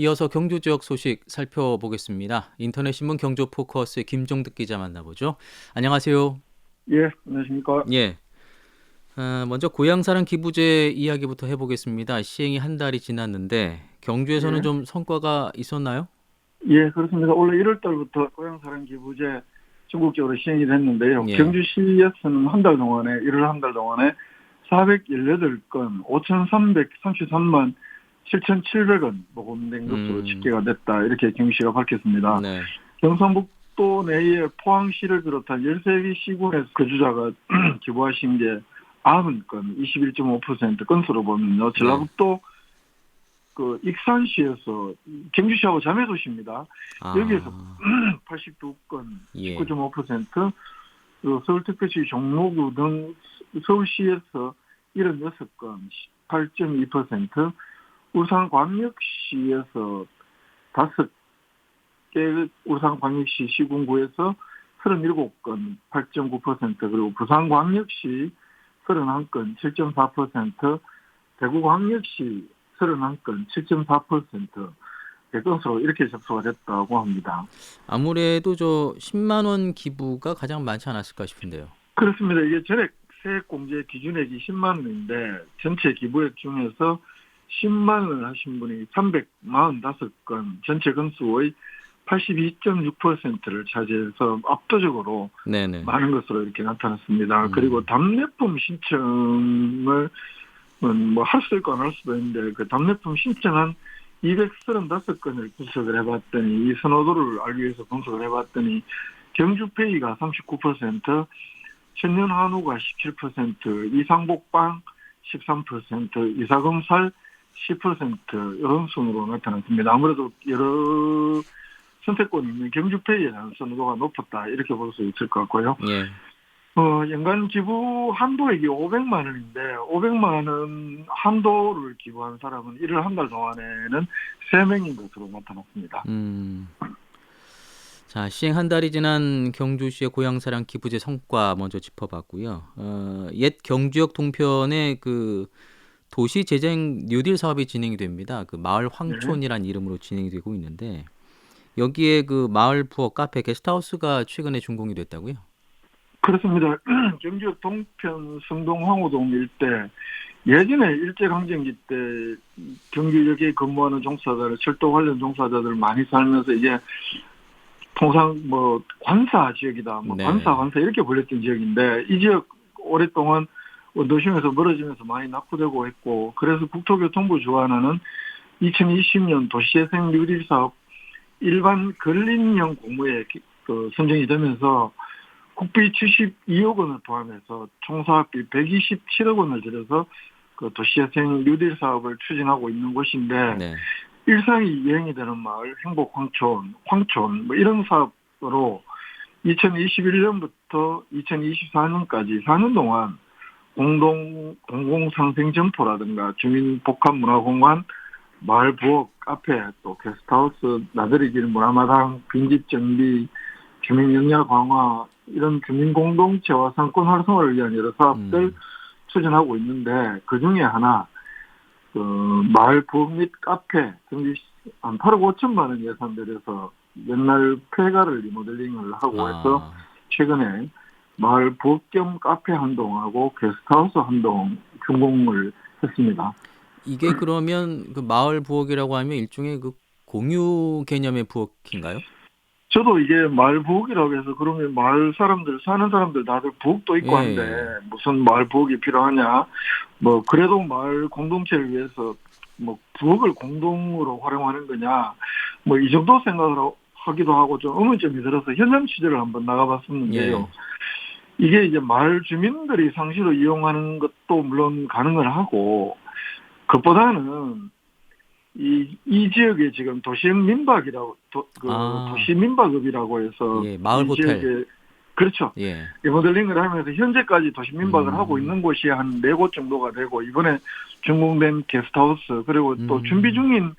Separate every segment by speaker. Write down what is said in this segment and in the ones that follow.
Speaker 1: 이어서 경주 지역 소식 살펴보겠습니다. 인터넷 신문 경주 포커스의 김종득 기자 만나보죠. 안녕하세요.
Speaker 2: 예, 안녕하십니까.
Speaker 1: 예. 먼저 고향사랑 기부제 이야기부터 해보겠습니다. 시행이 한 달이 지났는데 경주에서는
Speaker 2: 예,
Speaker 1: 좀 성과가 있었나요?
Speaker 2: 예, 그렇습니다. 원래 1월 달부터 고향사랑 기부제 전국적으로 시행이 됐는데요.
Speaker 1: 예.
Speaker 2: 경주시에서는 한 달 동안에, 1월 한 달 동안에 418건, 5,333만 7,700원 모금된 것으로
Speaker 1: 음,
Speaker 2: 집계가 됐다. 이렇게 경시가 밝혔습니다.
Speaker 1: 네.
Speaker 2: 경상북도 내의 포항시를 비롯한 13개 시군에서 거주자가 기부하신 게 90건, 21.5% 건수로 보면요.
Speaker 1: 네.
Speaker 2: 전라북도 익산시에서 경주시하고 자매도시입니다. 여기에서
Speaker 1: 아,
Speaker 2: 82건,
Speaker 1: 예.
Speaker 2: 19.5%, 서울특별시 종로구 등 서울시에서 76건, 8.2%, 울산광역시에서 5개 울산광역시 시군구에서 37건, 8.9%, 그리고 부산광역시 31건, 7.4%, 대구광역시 31건, 7.4%, 대건수로 이렇게 접수가 됐다고 합니다.
Speaker 1: 아무래도 저 10만 원 기부가 가장 많지 않았을까 싶은데요.
Speaker 2: 그렇습니다. 이게 전액 세액공제 기준액이 10만 원인데 전체 기부액 중에서 10만 원 하신 분이 345건, 전체 건수의 82.6%를 차지해서 압도적으로
Speaker 1: 네네.
Speaker 2: 많은 것으로 이렇게 나타났습니다. 그리고
Speaker 1: 음,
Speaker 2: 답례품 신청을 뭐 할 수도 있고 안 할 수도 있는데 그 답례품 신청한 235건을 분석을 해봤더니 이 선호도를 알기 위해서 분석을 해봤더니 경주페이가 39%, 천년 한우가 17%, 이상복방 13%, 이사금살 10% 이런 순으로 나타났습니다. 아무래도 여러 선택권이 있는 경주페이에 대한 선호도가 높았다 이렇게 볼 수 있을 것 같고요.
Speaker 1: 예.
Speaker 2: 연간 기부 한도액이 500만 원인데 500만 원 한도를 기부한 사람은 1월 한 달 동안에는 3명인 것으로 나타났습니다.
Speaker 1: 음. 자, 시행 한 달이 지난 경주시의 고향사랑 기부제 성과 먼저 짚어봤고요. 옛 경주역 동편에 그 도시재생 뉴딜 사업이 진행이 됩니다. 그 마을
Speaker 2: 네.
Speaker 1: 황촌이란 이름으로 진행이 되고 있는데 여기에 그 마을 부엌, 카페, 게스트하우스가 최근에 준공이 됐다고요?
Speaker 2: 그렇습니다. 경주 동편 성동 황호동 일대 예전에 일제강점기 때 경주역에 근무하는 종사자들, 철도 관련 종사자들 많이 살면서 이제 통상 뭐 관사 지역이다, 뭐 관사
Speaker 1: 네네.
Speaker 2: 관사 이렇게 불렸던 지역인데 이 지역 오랫동안 도심에서 멀어지면서 많이 낙후되고 했고 그래서 국토교통부 주관하는 2020년 도시재생 뉴딜 사업 일반 근린형 공모에 선정이 되면서 국비 72억 원을 포함해서 총 사업비 127억 원을 들여서 그 도시재생 뉴딜 사업을 추진하고 있는 곳인데
Speaker 1: 네.
Speaker 2: 일상이 유행이 되는 마을, 행복 황촌 뭐 이런 사업으로 2021년부터 2024년까지 4년 동안 공공상생 점포라든가 주민복합문화공간, 마을 부엌, 카페, 또 게스트하우스, 나들이 길, 문화마당, 빈집 정비, 주민 역량 강화 이런 주민 공동체와 상권 활성화를 위한 여러 사업들
Speaker 1: 음.
Speaker 2: 추진하고 있는데 그 중에 하나 그 마을 부엌 및 카페 등지 한 8억 5천만 원 예산 들여서 옛날 폐가를 리모델링을 하고 해서
Speaker 1: 아,
Speaker 2: 최근에 마을 부엌 겸 카페 한 동하고 게스트하우스 한 동 준공을 했습니다.
Speaker 1: 이게 그러면 그 마을 부엌이라고 하면 일종의 그 공유 개념의 부엌인가요?
Speaker 2: 저도 이게 마을 부엌이라고 해서 그러면 마을 사람들 사는 사람들 다들 부엌도
Speaker 1: 예,
Speaker 2: 있고 한데
Speaker 1: 예.
Speaker 2: 무슨 마을 부엌이 필요하냐 뭐 그래도 마을 공동체를 위해서 뭐 부엌을 공동으로 활용하는 거냐 뭐 이 정도 생각을 하기도 하고 좀 의문점이 들어서 현장 취재를 한번 나가봤었는데요.
Speaker 1: 예.
Speaker 2: 이게 이제 마을 주민들이 상시로 이용하는 것도 물론 가능을 하고 그것보다는 이 지역에 지금 도시형 민박이라고,
Speaker 1: 아,
Speaker 2: 도시 민박업이라고 해서
Speaker 1: 예. 마을
Speaker 2: 이
Speaker 1: 호텔.
Speaker 2: 지역에, 그렇죠.
Speaker 1: 예.
Speaker 2: 리모델링을 하면서 현재까지 도시 민박을 하고
Speaker 1: 음.
Speaker 2: 있는 곳이 한 4곳 정도가 되고, 이번에 준공된 게스트하우스, 그리고 또 준비
Speaker 1: 음.
Speaker 2: 중인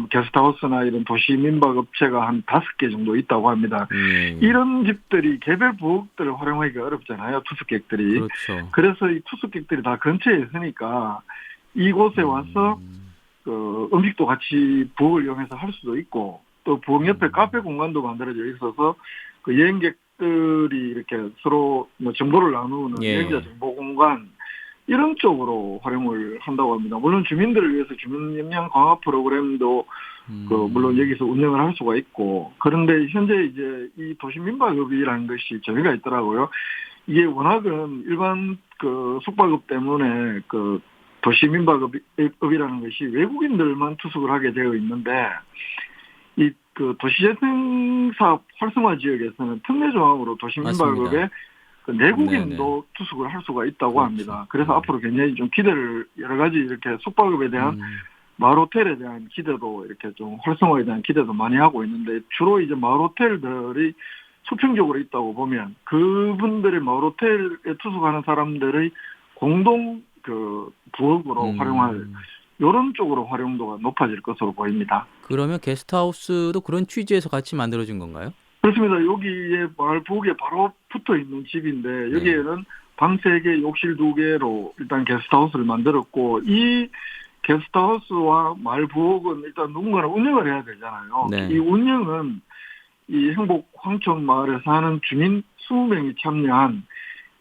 Speaker 2: 게스트하우스나 이런 도시 민박 업체가 한 5개 정도 있다고 합니다.
Speaker 1: 예, 예.
Speaker 2: 이런 집들이 개별 부엌들을 활용하기가 어렵잖아요, 투숙객들이.
Speaker 1: 그렇죠.
Speaker 2: 그래서 이 투숙객들이 다 근처에 있으니까 이곳에 와서
Speaker 1: 음.
Speaker 2: 그 음식도 같이 부엌을 이용해서 할 수도 있고 또 부엌 옆에 카페 공간도 만들어져 있어서 그 여행객들이 이렇게 서로 뭐 정보를 나누는
Speaker 1: 예.
Speaker 2: 여행자 정보 공간 이런 쪽으로 활용을 한다고 합니다. 물론 주민들을 위해서 주민 역량 강화 프로그램도 그 물론 여기서 운영을 할 수가 있고 그런데 현재 이제 이 도시민박업이라는 것이 정의가 있더라고요. 이게 워낙은 일반 그 숙박업 때문에 그 도시민박업이라는 것이 외국인들만 투숙을 하게 되어 있는데 이 그 도시재생사업 활성화 지역에서는 특례 조항으로 도시민박업에
Speaker 1: 맞습니다.
Speaker 2: 그 내국인도 투숙을 할 수가 있다고
Speaker 1: 그렇죠.
Speaker 2: 합니다. 그래서 앞으로 굉장히 좀 기대를 여러 가지 이렇게 숙박업에 대한 마을호텔에 대한 기대도 이렇게 좀 활성화에 대한 기대도 많이 하고 있는데 주로 이제 마을호텔들이 수평적으로 있다고 보면 그분들의 마을호텔에 투숙하는 사람들의 공동 그 부업으로 활용할 이런 쪽으로 활용도가 높아질 것으로 보입니다.
Speaker 1: 그러면 게스트하우스도 그런 취지에서 같이 만들어진 건가요?
Speaker 2: 그렇습니다. 여기에 마을 부엌에 바로 붙어 있는 집인데 여기에는 방 3개, 욕실 2개로 일단 게스트하우스를 만들었고 이 게스트하우스와 마을 부엌은 일단 누군가는 운영을 해야 되잖아요.
Speaker 1: 네.
Speaker 2: 이 운영은 이 행복 황촌 마을에 사는 주민 20명이 참여한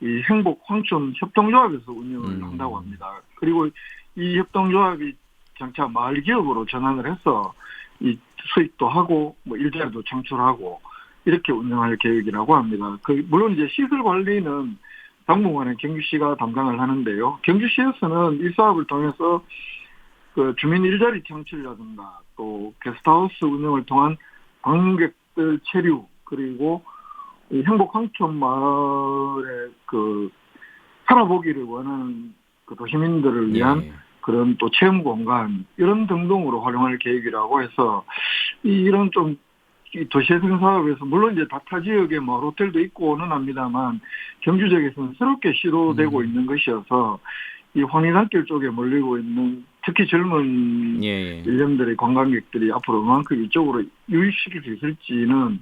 Speaker 2: 이 행복 황촌 협동조합에서 운영을 한다고 합니다. 그리고 이 협동조합이 장차 마을 기업으로 전환을 해서 이 수익도 하고 뭐 일자리도 창출하고 이렇게 운영할 계획이라고 합니다. 그 물론 이제 시설 관리는 당분간은 경주시가 담당을 하는데요. 경주시에서는 이 사업을 통해서 그 주민 일자리 창출이라든가 또 게스트하우스 운영을 통한 관광객들 체류 그리고 이 행복 황촌 마을의 그 살아보기를 원하는 그 도시민들을 위한 그런 또 체험 공간 이런 등등으로 활용할 계획이라고 해서 이런 좀 이 도시재생 사업에서 물론 이제 타 지역에 뭐 호텔도 있고는 합니다만 경주 지역에서는 새롭게 시도되고 있는 것이어서 이 황리단길 쪽에 몰리고 있는 특히 젊은 연령들의 관광객들이 앞으로 얼만큼 이쪽으로 유입시킬 수 있을지는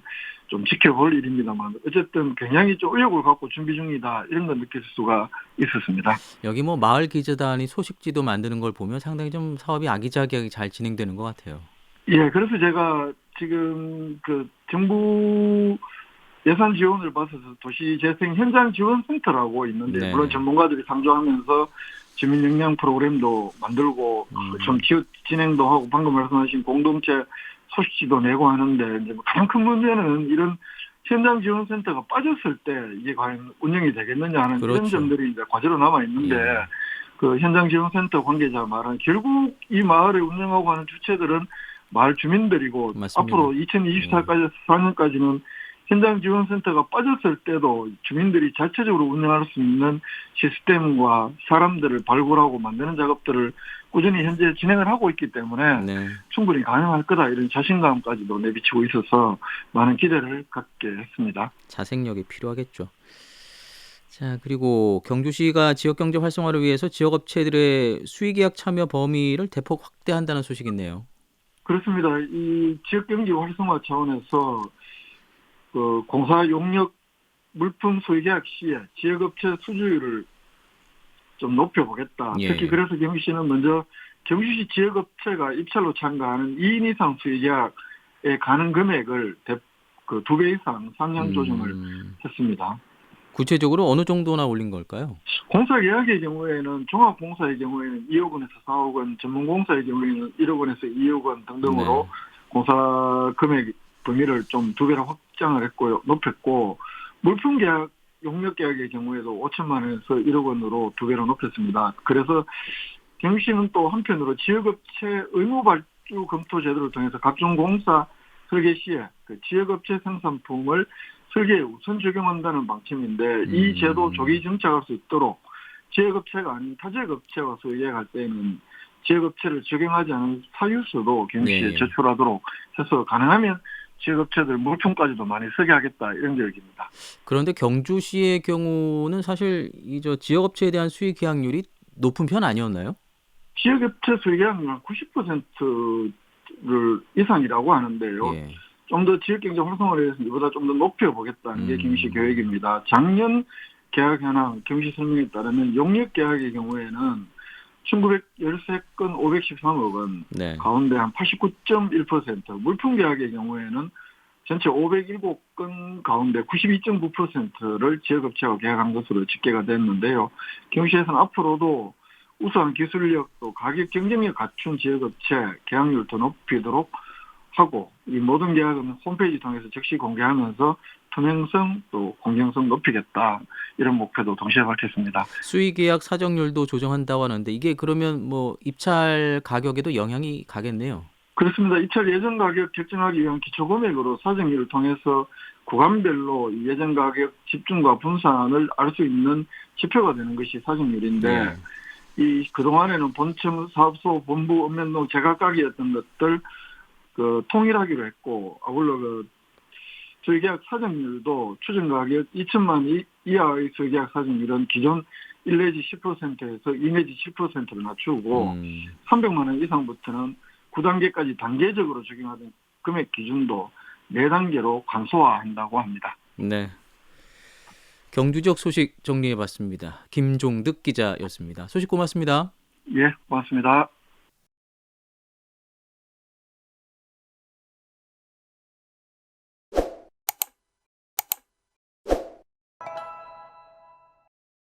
Speaker 2: 좀 지켜볼 일입니다만 어쨌든 굉장히 좀 의욕을 갖고 준비 중이다 이런 걸 느낄 수가 있었습니다.
Speaker 1: 여기 뭐 마을 기재단이 소식지도 만드는 걸 보면 상당히 좀 사업이 아기자기하게 잘 진행되는 것 같아요.
Speaker 2: 예, 그래서 제가 지금 그 정부 예산 지원을 받아서 도시재생 현장 지원센터라고 있는데 물론 전문가들이 상주하면서 주민 역량 프로그램도 만들고 좀 진행도 하고 방금 말씀하신 공동체 소식지도 내고 하는데 이제 가장 큰 문제는 이런 현장 지원센터가 빠졌을 때 이게 과연 운영이 되겠느냐 하는 이런 점들이 이제 과제로 남아 있는데 그 현장 지원센터 관계자 말은 결국 이 마을을 운영하고 하는 주체들은 마을 주민들이고 맞습니다. 앞으로 2024까지 4년까지는 현장 지원센터가 빠졌을 때도 주민들이 자체적으로 운영할 수 있는 시스템과 사람들을 발굴하고 만드는 작업들을 꾸준히 현재 진행을 하고 있기 때문에 충분히 가능할 거다 이런 자신감까지도 내비치고 있어서 많은 기대를 갖게 했습니다.
Speaker 1: 자생력이 필요하겠죠. 자, 그리고 경주시가 지역경제 활성화를 위해서 지역업체들의 수의계약 참여 범위를 대폭 확대한다는 소식이 있네요.
Speaker 2: 그렇습니다. 이 지역경제 활성화 차원에서 그 공사 용역 물품 수의계약 시에 지역업체 수주율을 좀 높여보겠다. 특히 그래서 경주시는 먼저 경주시 지역업체가 입찰로 참가하는 2인 이상 수의계약에 가는 금액을 그 2배 이상 상향 조정을 했습니다.
Speaker 1: 구체적으로 어느 정도나 올린 걸까요?
Speaker 2: 공사계약의 경우에는 종합공사의 경우에는 2억 원에서 4억 원, 전문공사의 경우에는 1억 원에서 2억 원 등등으로 공사 금액 범위를 좀 2배로 확장을 했고요. 높였고 물품계약, 용역계약의 경우에도 5천만 원에서 1억 원으로 2배로 높였습니다. 그래서 경시는 또 한편으로 지역업체 의무발주 검토 제도를 통해서 각종 공사 설계 시에 그 지역업체 생산품을 설계에 우선 적용한다는 방침인데 이 제도 조기 정착할 수 있도록 지역업체가 아닌 타지역업체와 소개할 때는 지역업체를 적용하지 않은 사유서도 경시에 제출하도록 해서 가능하면 지역업체들 물품까지도 많이 쓰게 하겠다 이런 계획입니다.
Speaker 1: 그런데 경주시의 경우는 사실 지역업체에 대한 수의 계약률이 높은 편 아니었나요?
Speaker 2: 지역업체 수의 계약률은 90%를 이상이라고 하는데요. 좀 더 지역경제 활성화를 위해서 이보다 좀 더 높여보겠다는 게 경시 계획입니다. 작년 계약 현황 경시 설명에 따르면 용역계약의 경우에는 1913건 513억 원
Speaker 1: 네.
Speaker 2: 가운데 한 89.1%, 물품 계약의 경우에는 전체 507건 가운데 92.9%를 지역업체와 계약한 것으로 집계가 됐는데요. 경시에서는 앞으로도 우수한 기술력 또 가격 경쟁력 갖춘 지역업체 계약률을 더 높이도록 하고, 이 모든 계약은 홈페이지 통해서 즉시 공개하면서 투명성 또 공정성 높이겠다, 이런 목표도 동시에 밝혔습니다.
Speaker 1: 수의계약 사정률도 조정한다고 하는데 이게 그러면 뭐 입찰 가격에도 영향이 가겠네요.
Speaker 2: 그렇습니다. 입찰 예정 가격 결정하기 위한 기초금액으로 사정률을 통해서 구간별로 이 예정 가격 집중과 분산을 알 수 있는 지표가 되는 것이 사정률인데,
Speaker 1: 예.
Speaker 2: 이 그동안에는 본청, 사업소, 본부, 읍면동 제각각이었던 것들 통일하기로 했고, 아울러 수의계약 사정률도 추정 가격 2천만 이하의 수의계약 사정률은 기존 1 내지 10%에서 2 내지 7%로 낮추고 300만 원 이상부터는 9단계까지 단계적으로 적용하던 금액 기준도 4단계로 간소화한다고 합니다.
Speaker 1: 네. 경주 지역 소식 정리해봤습니다. 김종득 기자였습니다. 소식 고맙습니다.
Speaker 2: 예, 고맙습니다.